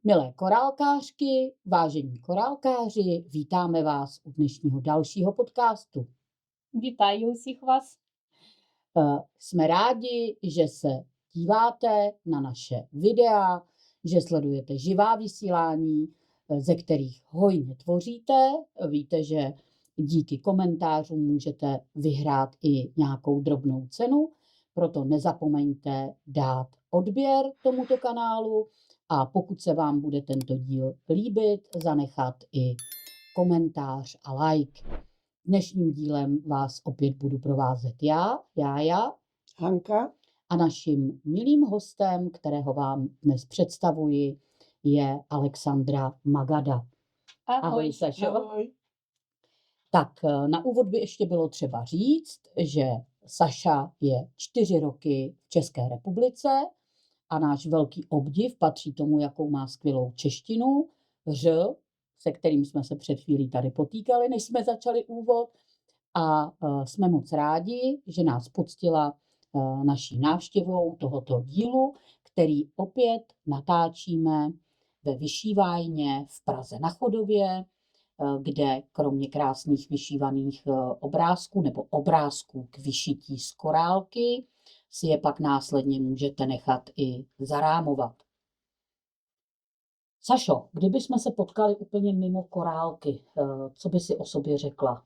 Milé korálkářky, vážení korálkáři, vítáme vás u dnešního dalšího podcastu. Вітаю усіх вас. Jsme rádi, že se díváte na naše videa, že sledujete živá vysílání, ze kterých hojně tvoříte. Víte, že díky komentářům můžete vyhrát i nějakou drobnou cenu, proto nezapomeňte dát odběr tomuto kanálu a pokud se vám bude tento díl líbit, zanechat i komentář a like. Dnešním dílem vás opět budu provázet já, Hanka, a naším milým hostem, kterého vám dnes představuji, je Alexandra Magada. Ahoj, Sašo. ahoj. Tak na úvod by ještě bylo třeba říct, že Saša je 4 roky v České republice a náš velký obdiv patří tomu, jakou má skvělou češtinu, se kterým jsme se před chvílí tady potýkali, než jsme začali úvod. A jsme moc rádi, že nás poctila naší návštěvou tohoto dílu, který opět natáčíme ve Vyšívajně v Praze na Chodově, kde kromě krásných vyšívaných obrázků nebo obrázků k vyšití z korálky si je pak následně můžete nechat i zarámovat. Sašo, kdybychom se potkali úplně mimo korálky, co by si o sobě řekla?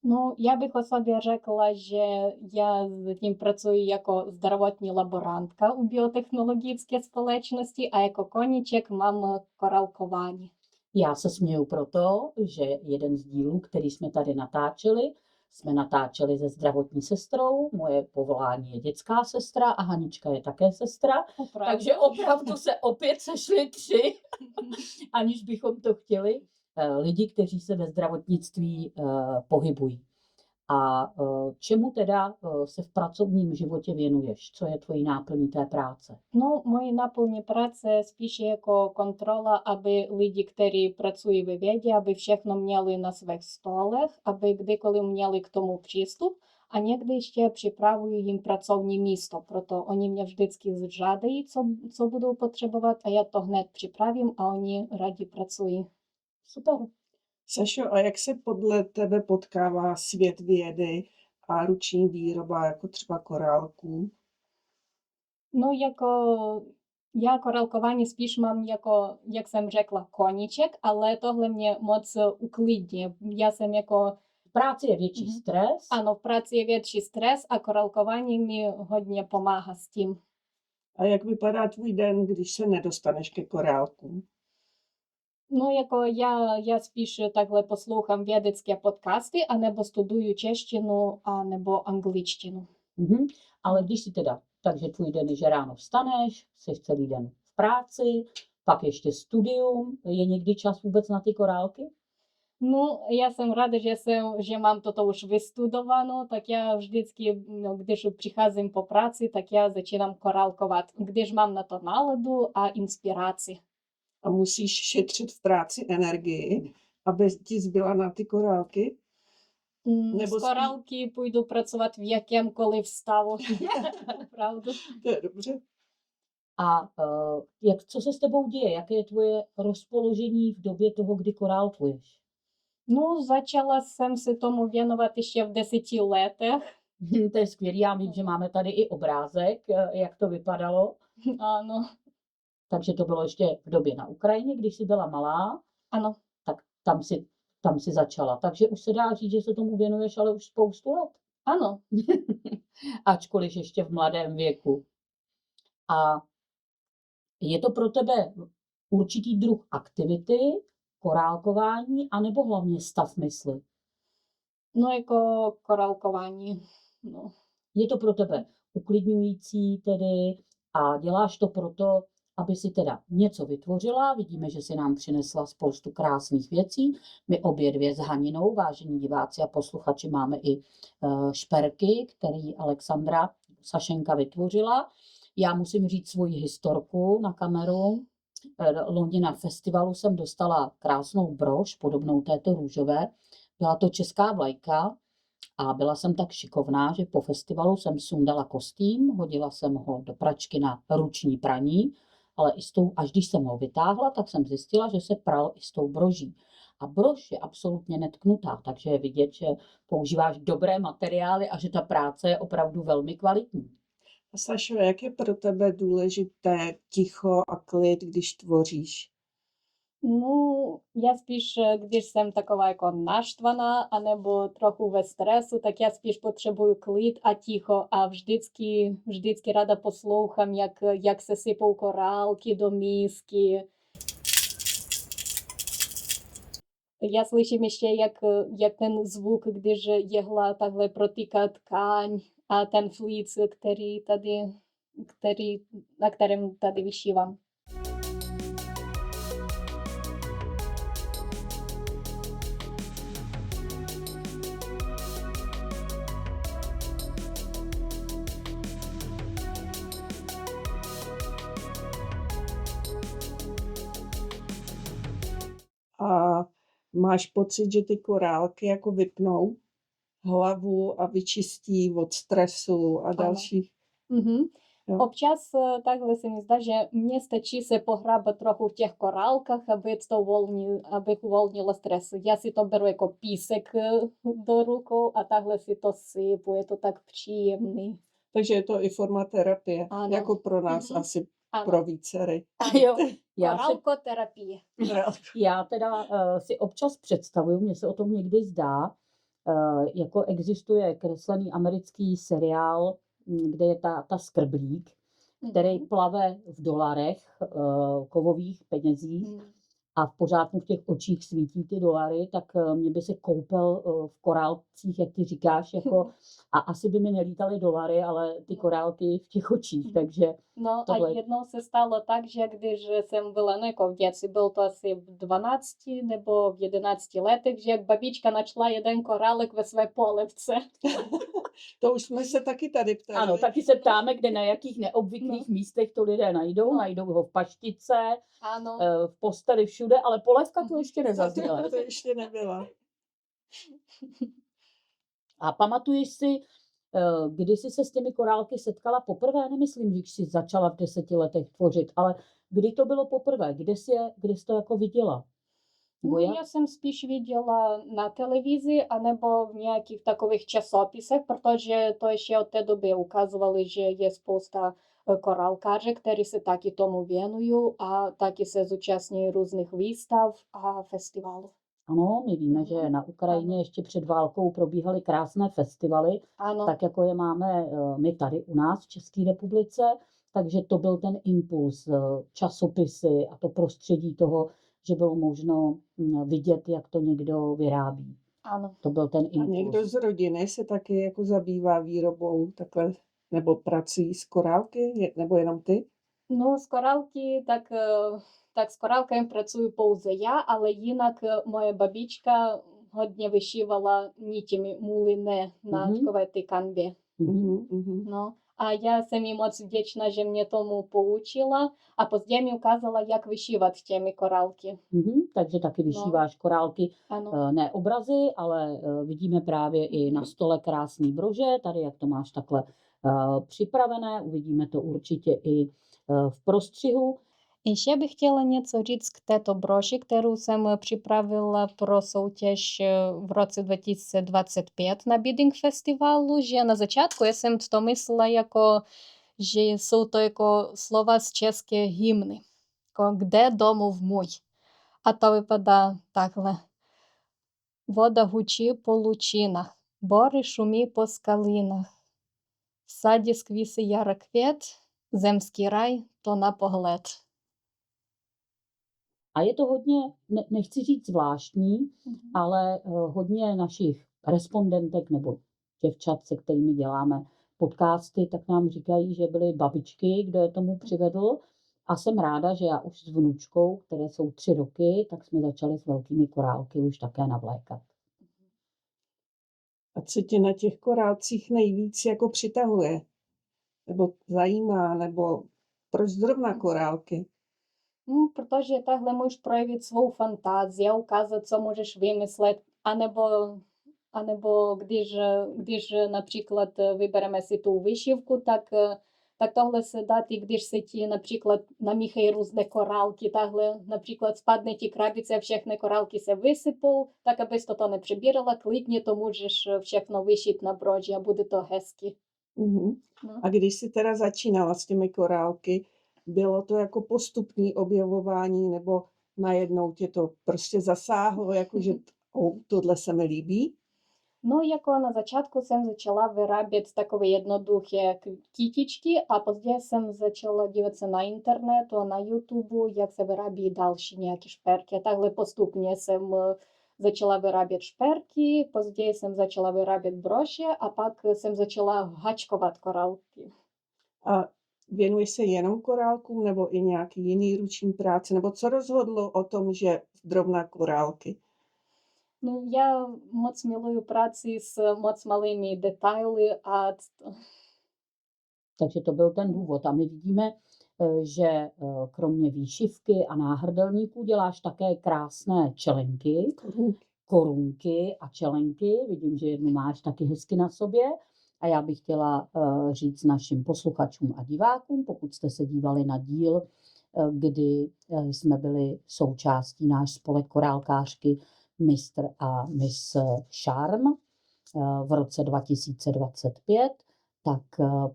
Ну, я би о собі řekla, že я затім працюю як здоровотні лаборантка у біотехнологічній спolečnosti a jako koníček mám korálkování. Já se směju proto, že jeden z dílů, který jsme tady natáčeli, jsme natáčeli se zdravotní sestrou. Moje povolání je dětská sestra a Hanička je také sestra. Opravdu. Takže opravdu se opět sešli 3, aniž bychom to chtěli, lidi, kteří se ve zdravotnictví pohybují. A čemu teda se v pracovním životě věnuješ? Co je tvojí náplní té práce? Ну, мої наповні праці спíše jako kontrola, aby lidi, kteří pracují ve vědě, aby všechno měli na svých stolech, aby kdykoliv měli k tomu přístup a někdy ještě připravuju jim pracovní místo, proto oni mě vždycky žádají, co budou potřebovat a já to hned připravím a oni rádi pracují. Super. Sašo, a jak se podle tebe potkává svět vědy a ruční výroba, jako třeba korálků? Ну, я коралкування спіш мам, як сам řekla, koníček, ale tohle mě moc uklidňuje. Já jsem jako... V práci je větší stres. Ano, v práci je větší stres a koralkování mi hodně pomáhá s tím. A jak vypadá tvůj den, když se nedostaneš ke korálkům? Ну, я спіш takhle poslouchám vědecké podcasty, anebo studuju češtinu, anebo angličtinu. Ale když si teda, takže tvůj den je, že ráno vstaneš, jsi celý den v práci, pak ještě studium, je někdy čas vůbec na ty korálky? Ну, я jsem ráda, že mám toto už vystudováno, tak já vždycky, když přicházím po práci, tak já začínám korálkovat, když mám na to náladu a inspiraci. A musíš šetřit v práci energii, aby ti zbyla na ty korálky? З коралки půjdu pracovat v jakémkoliv stavu. Opravdu. To je dobře. A co se s tebou děje? Jaké je tvoje rozpoložení v době toho, kdy korálkuješ? Ну, začala jsem se tomu věnovat ještě v 10 letech. To je skvělý, já vím, že máme tady i obrázek, jak to vypadalo. Ano. Takže to bylo ještě v době na Ukrajině, když jsi byla malá. Ano. Tak tam si začala. Takže už se dá říct, že se tomu věnuješ, ale už spoustu let. Ano. Ačkoliv ještě v mladém věku. A je to pro tebe určitý druh aktivity, korálkování, anebo hlavně stav mysli? No, jako korálkování. No. Je to pro tebe uklidňující tedy a děláš to proto, aby si teda něco vytvořila. Vidíme, že si nám přinesla spoustu krásných věcí. My obě dvě s Haninou, vážení diváci a posluchači, máme i šperky, který Alexandra Sašenka vytvořila. Já musím říct svoji historku na kameru. Loni na festivalu jsem dostala krásnou brož, podobnou této růžové. Byla to česká vlajka a byla jsem tak šikovná, že po festivalu jsem sundala kostým, hodila jsem ho do pračky na ruční praní ale i s tou, až když jsem ho vytáhla, tak jsem zjistila, že se pral i s tou broží. A brož je absolutně netknutá, takže je vidět, že používáš dobré materiály a že ta práce je opravdu velmi kvalitní. A Sašo, jak je pro tebe důležité ticho a klid, když tvoříš? Ну, я спіш, když jsem taková jako naštvaná, anebo trochu ve stresu, tak já spíš potřebuju klid a ticho a vždycky ráda poslouchám, jak se sypou korálky do mísky. Já slyším ještě, jak ten zvuk, když jehla takhle protýká tkáň a ten flíc, na kterém tady vyšívám. A máš pocit, že ty korálky jako vypnou hlavu a vyčistí od stresu a Ano. dalších? Мгм. Jo. Občas takhle se mi zdá, že mně stačí se pohrabat trochu v těch korálkách, abych uvolnila stres. Já si to beru jako písek do rukou a takhle si to sypu, je to tak příjemný. Takže je to i forma terapie, Ano. jako pro nás Mhm. asi Ano, pro vícery. Jo, já, si, korálkoterapie. já teda si občas představuju, mně se o tom někdy zdá, jako existuje kreslený americký seriál, kde je ta skrblík, který plave v dolarech, kovových penězích a v pořád mu v těch očích svítí ty dolary, tak mě by se koupel v korálcích, jak ty říkáš, jako, a asi by mi nelítaly dolary, ale ty korálky v těch očích, takže No a tohle- jednou se stalo tak, že když jsem byla no, jako v dětství, byl to asi v 12 nebo v 11 letech, že jak babička našla jeden korálek ve své polevce. To už jsme se taky tady ptali. ano, taky se ptáme, kde na jakých neobvyklých místech to lidé najdou. No. Najdou ho v paštice, Ano. v posteli, všude, ale polevka tu ještě nezazněla. To ještě nebyla. A pamatuješ si, kdy jsi se s těmi korálky setkala poprvé? Nemyslím, když jsi začala v 10 letech tvořit, ale kdy to bylo poprvé? Kde jsi to jako viděla? Nebo Ну, jak? я jsem spíš viděla na televizi anebo v nějakých takových časopisech, protože to ještě od té doby ukazovali, že je spousta korálkářek, kteří se taky tomu věnují a taky se zúčastní různých výstav a festivalů. Ano, my víme, že na Ukrajině Ano. ještě před válkou probíhaly krásné festivaly, Ano, tak jako je máme my tady u nás v České republice, takže to byl ten impuls, časopisy a to prostředí toho, že bylo možno vidět, jak to někdo vyrábí. ano. To byl ten A impuls. někdo z rodiny se taky jako zabývá výrobou takhle, nebo prací s korálky, nebo jenom ty? Ну, з коралки, так з коралками працюю pouze já, ale jinak moje babička hodně vyšívala nitěmi mouliné na Mhm. takové ty kanvě. Mhm. No, a já jsem jí moc vděčná, že mě tomu poučila a později mi ukázala, jak vyšívat těmi korálky. Takže taky vyšíváš korálky, Ano, ne obrazy, ale vidíme právě i na stole krásný brože, tady jak to máš takhle připravené, uvidíme to určitě i v prostřihu. І ще би хотіла něco říct k této broži, kterou jsem připravila pro soutěž v roce 2025 na Bidding festivalu, že na začátku já jsem to myslela jako, že jsou to jako slova z české hymny, jako kde domov můj. A to vypadá takhle. Вода гучі по лучинах, бори шумі по скалинах. В саді сквіси яроквєт, земський рай то на поглед. A je to hodně, nechci říct zvláštní, ale hodně našich respondentek nebo děvčat, se kterými děláme podcasty, tak nám říkají, že byly babičky, kdo je tomu přivedl. A jsem ráda, že já už s vnučkou, které jsou 3 roky, tak jsme začali s velkými korálky už také navlékat. A co tě na těch korálcích nejvíc jako přitahuje? Nebo zajímá? Nebo proč zrovna korálky? Ну, protože takhle můžeš projevit svou fantázii, ukázat, co můžeš vymyslet, anebo když například vybereme si tu vyšívku, tak Так tohle se dá, i když se ti například namíchají různé korálky, takhle například spadne ti krabice a všechny korálky se vysypou, tak abys to nepřebírala, klidně to můžeš všechno vyšít na broži a bude to hezky. Mhm. No. A když jsi teda začínala s těmi korálky, bylo to jako postupné objevování, nebo najednou tě to prostě zasáhlo, jakože tohle se mi líbí? No, jako na začátku jsem začala vyrábět takové jednoduché kytičky a později jsem začala dívat se na internetu a na YouTube, jak se vyrábí další nějaké šperky. A takhle postupně jsem začala vyrábět šperky, později jsem začala vyrábět brože a pak jsem začala hačkovat korálky. A věnuješ se jenom korálkům nebo i nějaký jiný ruční práci? Nebo co rozhodlo o tom, že zrovna korálky? No, já moc miluju práci s moc malými detaily a Takže to byl ten důvod. A my vidíme, že kromě výšivky a náhrdelníků děláš také krásné čelenky, korunky a čelenky. Vidím, že jednu máš taky hezky na sobě. A já bych chtěla říct našim posluchačům a divákům, pokud jste se dívali na díl, kdy jsme byli součástí náš spolek korálkářky Mistr a Miss Charm v roce 2025, tak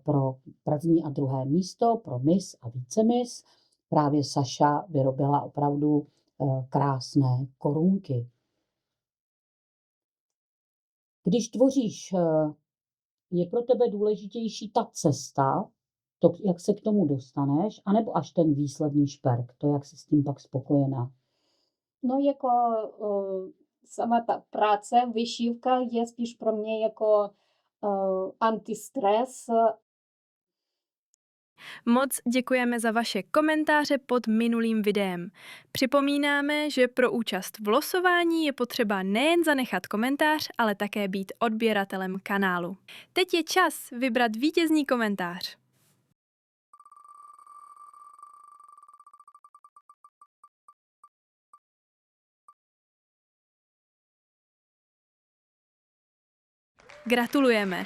pro první a druhé místo, pro Miss a vícemis, právě Saša vyrobila opravdu krásné korunky. Když tvoříš, je pro tebe důležitější ta cesta, to, jak se k tomu dostaneš, anebo až ten výsledný šperk, to, jak jsi s tím pak spokojená? No, jako sama ta práce, vyšívka je spíš pro mě jako antistres. Moc děkujeme za vaše komentáře pod minulým videem. Připomínáme, že pro účast v losování je potřeba nejen zanechat komentář, ale také být odběratelem kanálu. Teď je čas vybrat vítězný komentář. Gratulujeme.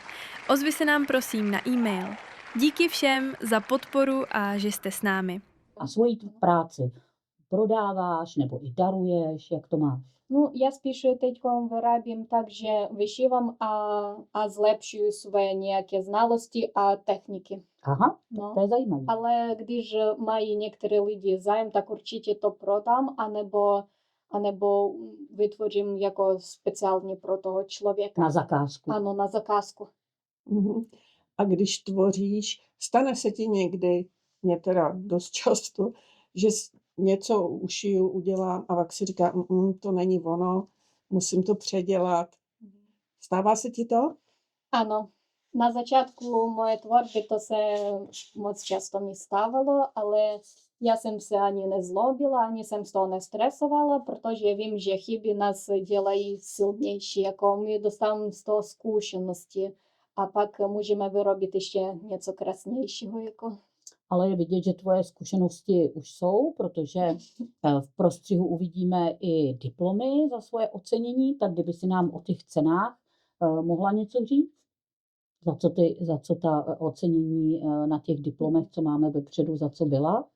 Ozvi se nám prosím na e-mail. Díky všem za podporu a že jste s námi. A svoji práci prodáváš nebo i daruješ, jak to máš? No, já spíš teď vyrábím tak, že vyšívám a zlepšuju své nějaké znalosti a techniky. Aha, No. to je zajímavé. Ale když mají některé lidi zájem, tak určitě to prodám, anebo vytvořím jako speciálně pro toho člověka. Na zakázku. Ano, na zakázku. Mhm. A když tvoříš, stane se ti někdy, mě teda dost často, že něco ušiju, udělám a pak si říkám, to není ono, musím to předělat. Stává se ti to? Ano, na začátku moje tvorby to se moc často mi stávalo, ale já jsem se ani nezlobila, ani jsem z toho nestresovala, protože vím, že chyby nás dělají silnější, jako my dostáváme z toho zkušenosti a pak můžeme vyrobit ještě něco krásnějšího. Jako. Ale je vidět, že tvoje zkušenosti už jsou, protože v prostřihu uvidíme i diplomy za svoje ocenění, tak kdyby si nám o těch cenách mohla něco říct? Za co ta ocenění na těch diplomech, co máme vepředu, za co byla?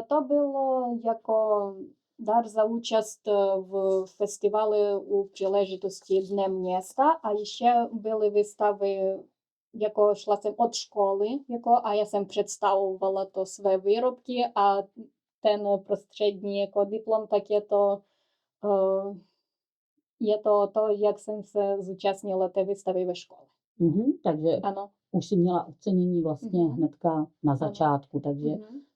To bylo jako dar za účast v festivalu u příležitosti Dne města a ještě byly výstavy, jako šla jsem od školy, jako, a já jsem představovala to své výrobky a ten prostřední jako diplom, tak je to jak jsem se zúčastnila té výstavy ve škole. Takže Ano. už si měla ocenění vlastně hnedka na začátku, takže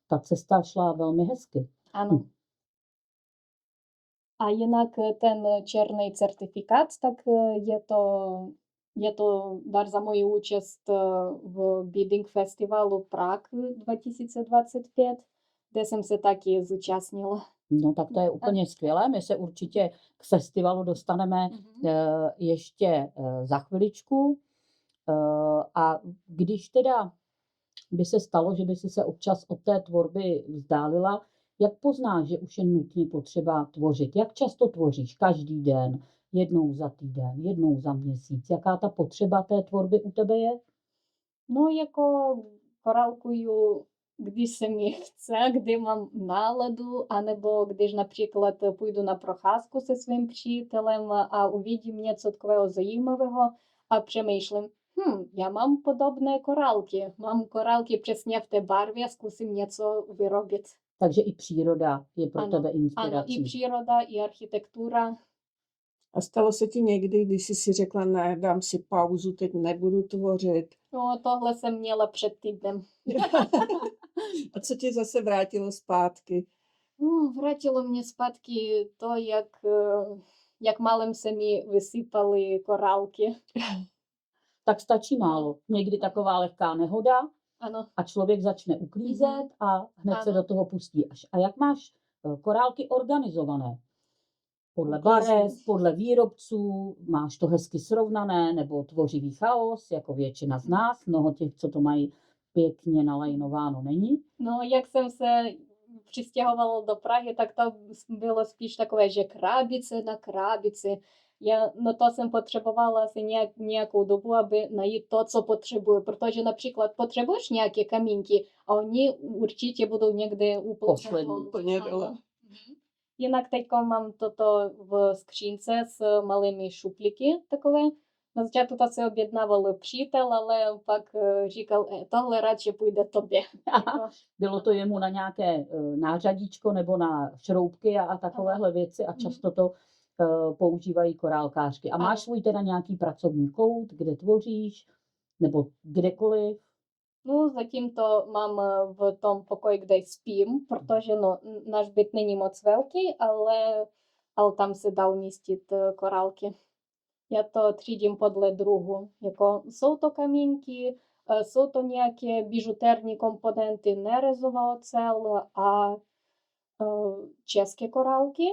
ta cesta šla velmi hezky. Ano. A jinak ten černý certifikát, tak je to dar za moji účast v Bidding Festivalu Prague 2025, kde jsem se taky zúčastnila. No tak to je úplně skvělé, my se určitě k festivalu dostaneme ještě za chviličku. A když teda by se stalo, že by si se občas od té tvorby vzdálila, jak poznáš, že už je nutně potřeba tvořit? Jak často tvoříš? Každý den? Jednou za týden? Jednou za měsíc? Jaká ta potřeba té tvorby u tebe je? No, jako korálkuju, když se mi chce, kdy mám náladu, anebo když například půjdu na procházku se svým přítelem a uvidím něco takového zajímavého a přemýšlím, já mám podobné korálky. Mám korálky přesně v té barvě, zkusím něco vyrobit. Takže i příroda je pro Ano, tebe ano, i inspirací. příroda, i architektura. A stalo se ti někdy, když jsi si řekla, ne, dám si pauzu, teď nebudu tvořit. No, tohle jsem měla před týdnem. A co tě zase vrátilo zpátky? No, vrátilo mě zpátky to, jak málem se mi vysypaly korálky. Tak stačí málo. Někdy taková lehká nehoda Ano, a člověk začne uklízet a hned se Ano. do toho pustí. A jak máš korálky organizované? Podle Uklízet. barev, podle výrobců, máš to hezky srovnané, nebo tvořivý chaos, jako většina z nás. Mnoho těch, co to mají pěkně nalajnováno, není. no, jak jsem se přistěhovala do Prahy, tak to bylo spíš takové, že krábice na krábici. No to jsem potřebovala asi nějakou dobu, aby najít to, co potřebuju, protože například potřebuješ nějaké kamínky a oni určitě budou někde Poslední. Úplně Ano. dole. Mhm. Jinak teď mám toto v skřínce s malými šuplíky takové. Na začátku to si objednával přítel, ale pak říkal, tohle radši půjde tobě. Jako, Bylo to jemu na nějaké nářadíčko nebo na šroubky a takovéhle věci a často to používají korálkářky. A máš Ano. svůj teda nějaký pracovní kout, kde tvoříš, nebo kdekoliv? No, zatím to mám v tom pokoji, kde spím, protože no, náš byt není moc velký, ale tam se dá umístit korálky. Já to třídím podle druhu. Jako, jsou to kamínky, jsou to nějaké bižuterní komponenty, nerezová ocel a české korálky.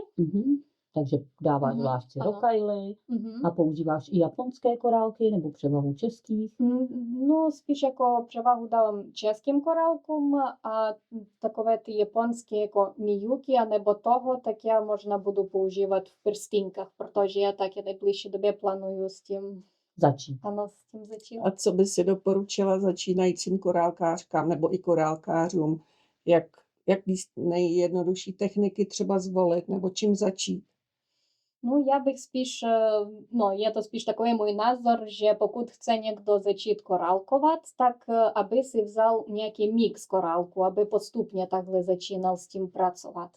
Takže dáváš Mhm, zvlášť ano. rokajly Mhm. a používáš i japonské korálky nebo převahu českých. No, spíš jako převahu dávám českým korálkům a takové ty japonské jako mijuki anebo toho, tak já možná budu používat v prstýnkách, protože já taky v nejbližší době plánuju s tím, Začít. ano, s tím začít. A co by si doporučila začínajícím korálkářkám nebo i korálkářům? Jaký nejjednodušší techniky třeba zvolit nebo čím začít? No, já bych spíš, no, je to spíš takový můj názor, že pokud chce někdo začít korálkovat, tak aby si vzal nějaký mix korálku, aby postupně takhle začínal s tím pracovat.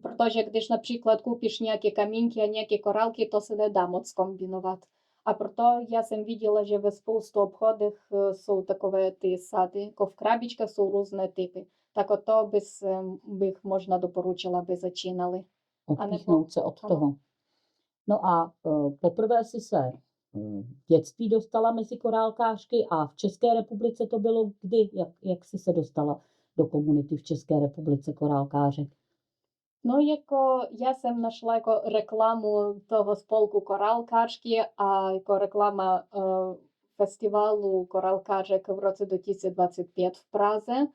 Protože když například koupíš nějaké kamínky a nějaké korálky, to se nedá moc kombinovat. A proto já jsem viděla, že ve spoustu obchodech jsou takové ty sady, jako v krabičkách jsou různé typy. Tak o to bych možná doporučila, aby začínali. Odpíchnout se od ano. toho. No a poprvé si se v dětství dostala mezi korálkářky a v České republice to bylo kdy? Jak jsi se dostala do komunity v České republice korálkářek? No, jako já jsem našla jako reklamu toho spolku korálkářky a jako reklama festivalu korálkářek v roce 2025 v Praze.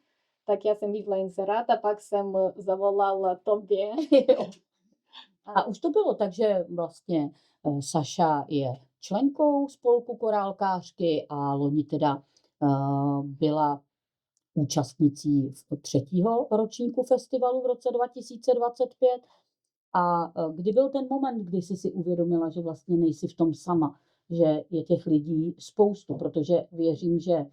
Tak já jsem viděla inzerát a pak jsem zavolala tobě. A už to bylo, takže vlastně Saša je členkou spolku korálkářky a loni teda byla účastnicí 3. ročníku festivalu v roce 2025. A kdy byl ten moment, kdy jsi si uvědomila, že vlastně nejsi v tom sama, že je těch lidí spoustu, protože věřím, že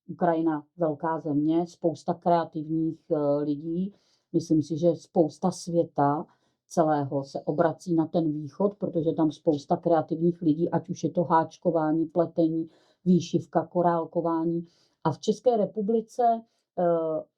Ukrajina velká země, spousta kreativních lidí, myslím si, že spousta světa celého se obrací na ten východ, protože tam spousta kreativních lidí, ať už je to háčkování, pletení, výšivka, korálkování. A v České republice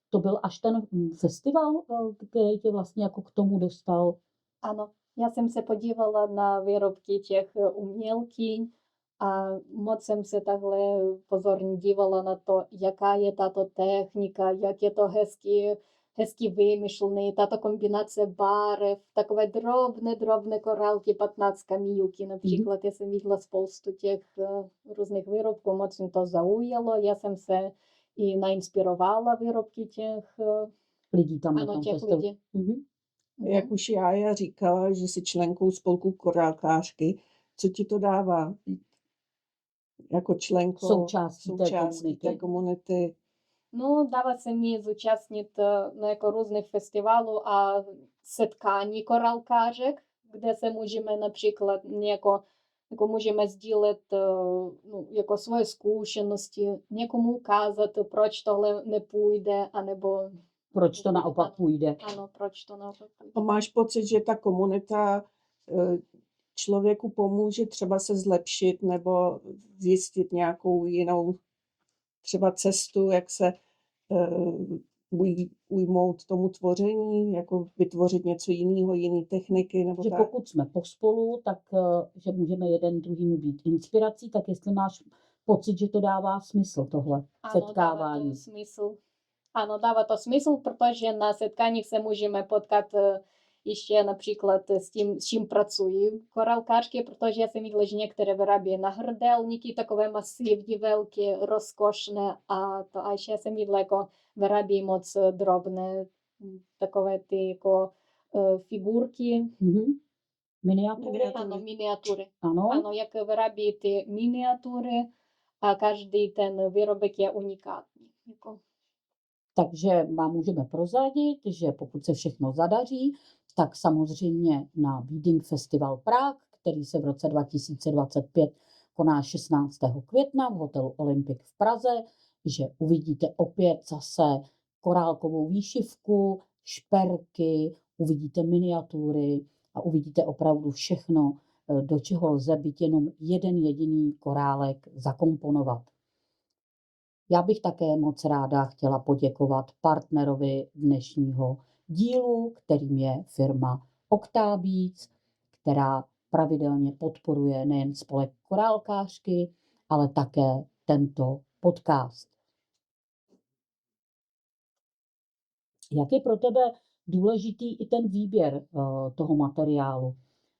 to byl až ten festival, který tě vlastně jako k tomu dostal. Ano, já jsem se podívala na výrobky těch umělkyň a moc jsem se takhle pozorně dívala na to, jaká je tato technika, jak je to hezky vymyšlené, tato kombinace barev, takové drobné korálky, 15 kamílky například. Já jsem viděla spoustu těch různých výrobků, moc mě to zaujalo, já jsem se i nainspirovala výrobky těch Lidí tam na ano, tom těch festivalu. lidí. Jak už já říkala, že jsi členkou spolku korálkářky, co ti to dává být jako členkou Součástí té té komunity? Ну, дава се ми зучаснit на jako různých festivalů a setkání korálkařek, kde se můžeme například jako můžeme sdílet no, jako svoje zkušenosti, někomu ukázat, proč tohle nepůjde, anebo Proč to naopak půjde? ano, proč to naopak A půjde. máš pocit, že ta komunita člověku pomůže třeba se zlepšit nebo zjistit nějakou jinou třeba cestu, jak se ujmout tomu tvoření, jako vytvořit něco jiného, jiné techniky nebo Že tak? pokud jsme pospolu, tak že můžeme jeden druhýmu být inspirací, tak jestli máš pocit, že to dává smysl tohle Ano, dává setkávání. to smysl. Ano, dává to smysl, protože na setkáních se můžeme potkat ještě například s čím pracují korálkařky, protože já jsem viděla, že některé vyrábí nahrdelníky, takové masivní, velké, rozkošné a ještě jsem viděla, jako vyrábí moc drobné, takové ty jako figurky, Mhm. Miniatury? ano, miniatury. Ano. Ano, jak vyrábí ty miniatury a každý ten výrobek je unikátní. Jako. Takže vám můžeme prozradit, že pokud se všechno zadaří, tak samozřejmě na Weeding Festival Prague, který se v roce 2025 koná 16. května v hotelu Olympic v Praze, že uvidíte opět zase korálkovou výšivku, šperky, uvidíte miniatury a uvidíte opravdu všechno, do čeho lze být jenom jeden jediný korálek zakomponovat. Já bych také moc ráda chtěla poděkovat partnerovi dnešního dílu, kterým je firma Octabeats, která pravidelně podporuje nejen spolek korálkářky, ale také tento podcast. Jak je pro tebe důležitý i ten výběr toho materiálu,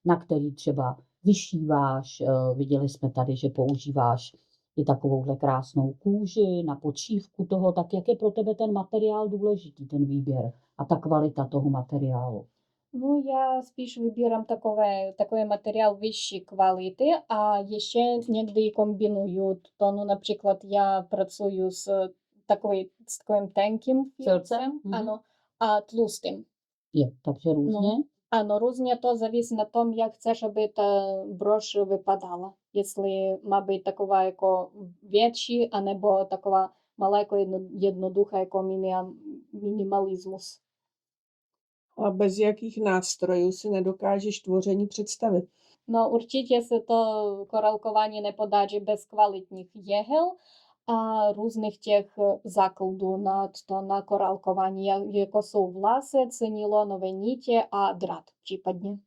na který třeba vyšíváš? Viděli jsme tady, že používáš i takovouhle krásnou kůži na podšívku toho, tak jak je pro tebe ten materiál důležitý, ten výběr a ta kvalita toho materiálu? Ну, я spíš vybírám takový materiál vyšší kvality a ještě někdy kombinuju to, no například já pracuji s takovým tenkým filcem, Mhm. ano, a tlustým. Je, takže různě. Ano, různě to závisí na tom, jak chceš, aby ta brož vypadala. Jestli má být taková jako větší, anebo taková malá jako jednoduchá jako minimalismus. A bez jakých nástrojů si nedokážeš tvoření představit? No určitě se to korálkování nepodaří bez kvalitních jehel a různých těch základů na korálkování, jako jsou vlasec, nylonové nitě a drát případně.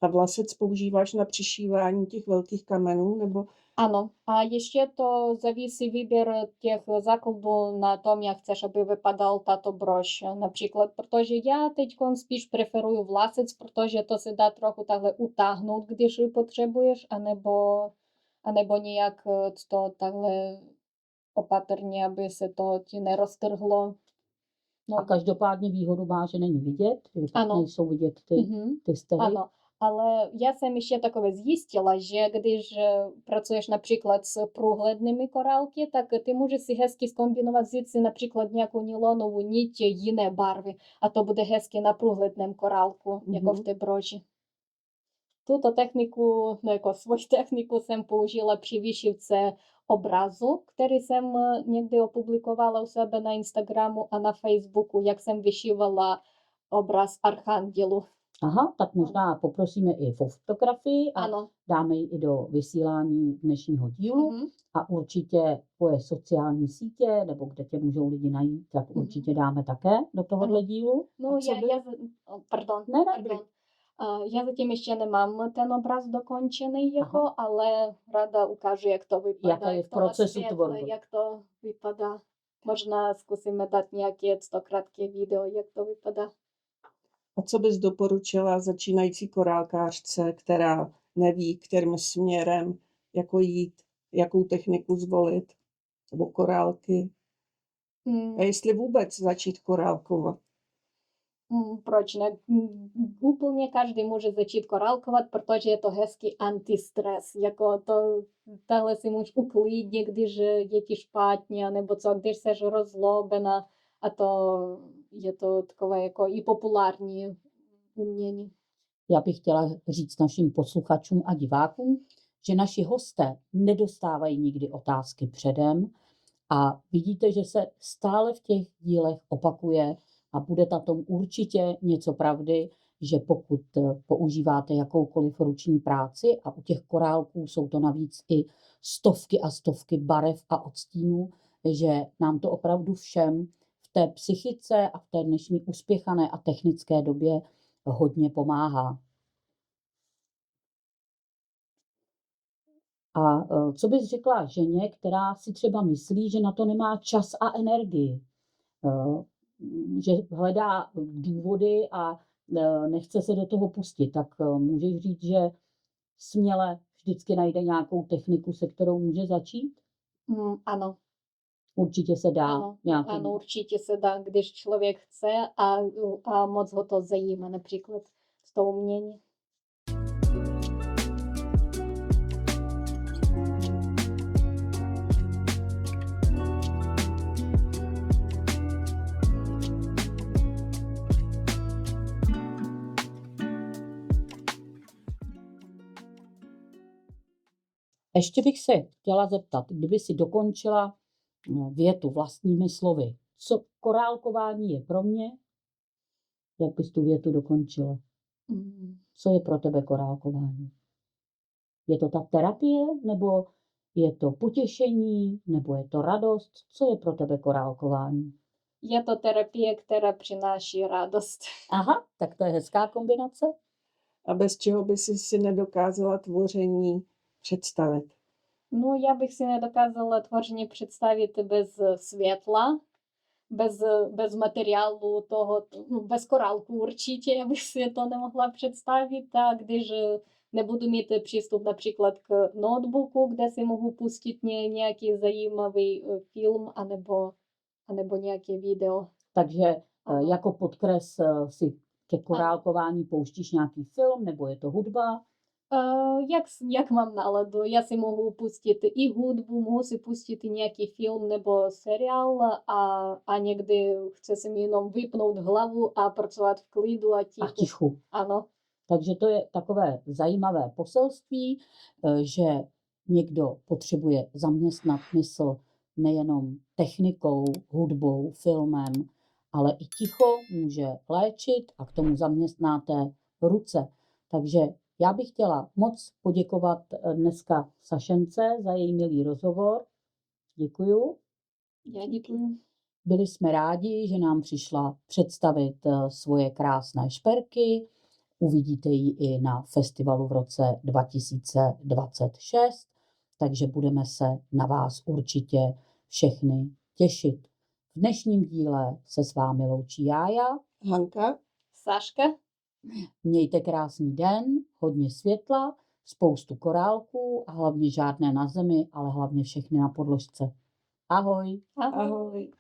A vlasec používáš na přišívání těch velkých kamenů, nebo Ano, a ještě to závisí výběr těch základů na tom, jak chceš, aby vypadal tato brož. Například, protože já teď spíš preferuju vlasec, protože to se dá trochu takhle utáhnout, když potřebuješ, anebo nějak to takhle opatrně, aby se to ti neroztrhlo. A každopádně výhodu má, že není vidět, že pak Ano. nejsou vidět ty stehy. Ano, ale já jsem ještě takové zjistila, že když pracuješ například s průhlednými korálky, tak ty můžeš si hezky zkombinovat, vzít si například nějakou nylonovou niť jiné barvy a to bude hezky na průhledném korálku, jako v té broži. Tuto techniku, no jako svoji techniku jsem použila při výšivce obrazu, který jsem někdy opublikovala u sebe na Instagramu a na Facebooku, jak jsem vyšívala obraz Archandělu. Aha, tak možná poprosíme i o fotografii a Ano. dáme ji i do vysílání dnešního dílu. Mhm. A určitě tvoje sociální sítě, nebo kde tě můžou lidi najít, tak určitě dáme také do tohohle dílu. No, co by- pardon. Ne, Pardon. Já zatím ještě nemám ten obraz dokončený, jako, ale ráda ukážu, jak to vypadá. Jaká je jak v to na procesu světle, tvorby. Jak to vypadá. Možná zkusíme dát nějaké krátké video, jak to vypadá. a co bys doporučila začínající korálkářce, která neví, kterým směrem jako jít, jakou techniku zvolit, nebo korálky? A jestli vůbec začít korálkovat? Proč ne? Úplně každý může začít korálkovat, protože je to hezký antistres. Jako to, tahle si můžeš uklidnit, když je ti špatně, nebo co, když jsi rozlobena. A to je to takové jako i populární umění. Já bych chtěla říct našim posluchačům a divákům, že naši hosté nedostávají nikdy otázky předem a vidíte, že se stále v těch dílech opakuje a bude na tom určitě něco pravdy, že pokud používáte jakoukoliv ruční práci a u těch korálků jsou to navíc i stovky a stovky barev a odstínů, že nám to opravdu všem v té psychice a v té dnešní uspěchané a technické době hodně pomáhá. A co bys řekla ženě, která si třeba myslí, že na to nemá čas a energii, že hledá důvody a nechce se do toho pustit, tak můžeš říct, že směle vždycky najde nějakou techniku, se kterou může začít? Ano, Určitě se dá. ano, určitě se dá, když člověk chce a moc ho to zajímá, například z toho umění. Ještě bych se chtěla zeptat, kdyby si dokončila větu vlastními slovy. Co korálkování je pro mě? Jak bys tu větu dokončila? Co je pro tebe korálkování? Je to ta terapie, nebo je to potěšení, nebo je to radost? Co je pro tebe korálkování? Je to terapie, která přináší radost. Aha, tak to je hezká kombinace. A bez čeho by si nedokázala tvoření představit? No, já bych si nedokázala tvoření představit bez světla, bez materiálu toho, bez korálku určitě, já bych si to nemohla představit. A když nebudu mít přístup například k notebooku, kde si mohu pustit nějaký zajímavý film anebo nějaké video. Takže Ano. jako podkres si ke korálkování pouštíš nějaký film, nebo je to hudba? Jak mám náladu, já si mohu pustit i hudbu, mohu si pustit i nějaký film nebo seriál a někdy chce si mi jenom vypnout hlavu a pracovat v klidu a A tichu. v tichu. Ano, Takže to je takové zajímavé poselství, že někdo potřebuje zaměstnat mysl nejenom technikou, hudbou, filmem, ale i ticho může léčit a k tomu zaměstnáte ruce. Takže já bych chtěla moc poděkovat dneska Sašence za její milý rozhovor. Děkuju. já děkuji. Byli jsme rádi, že nám přišla představit svoje krásné šperky. Uvidíte ji i na festivalu v roce 2026, takže budeme se na vás určitě všechny těšit. V dnešním díle se s vámi loučí Jája. Hanka? Saška, Mějte krásný den, hodně světla, spoustu korálků a hlavně žádné na zemi, ale hlavně všechny na podložce. Ahoj. ahoj. Ahoj.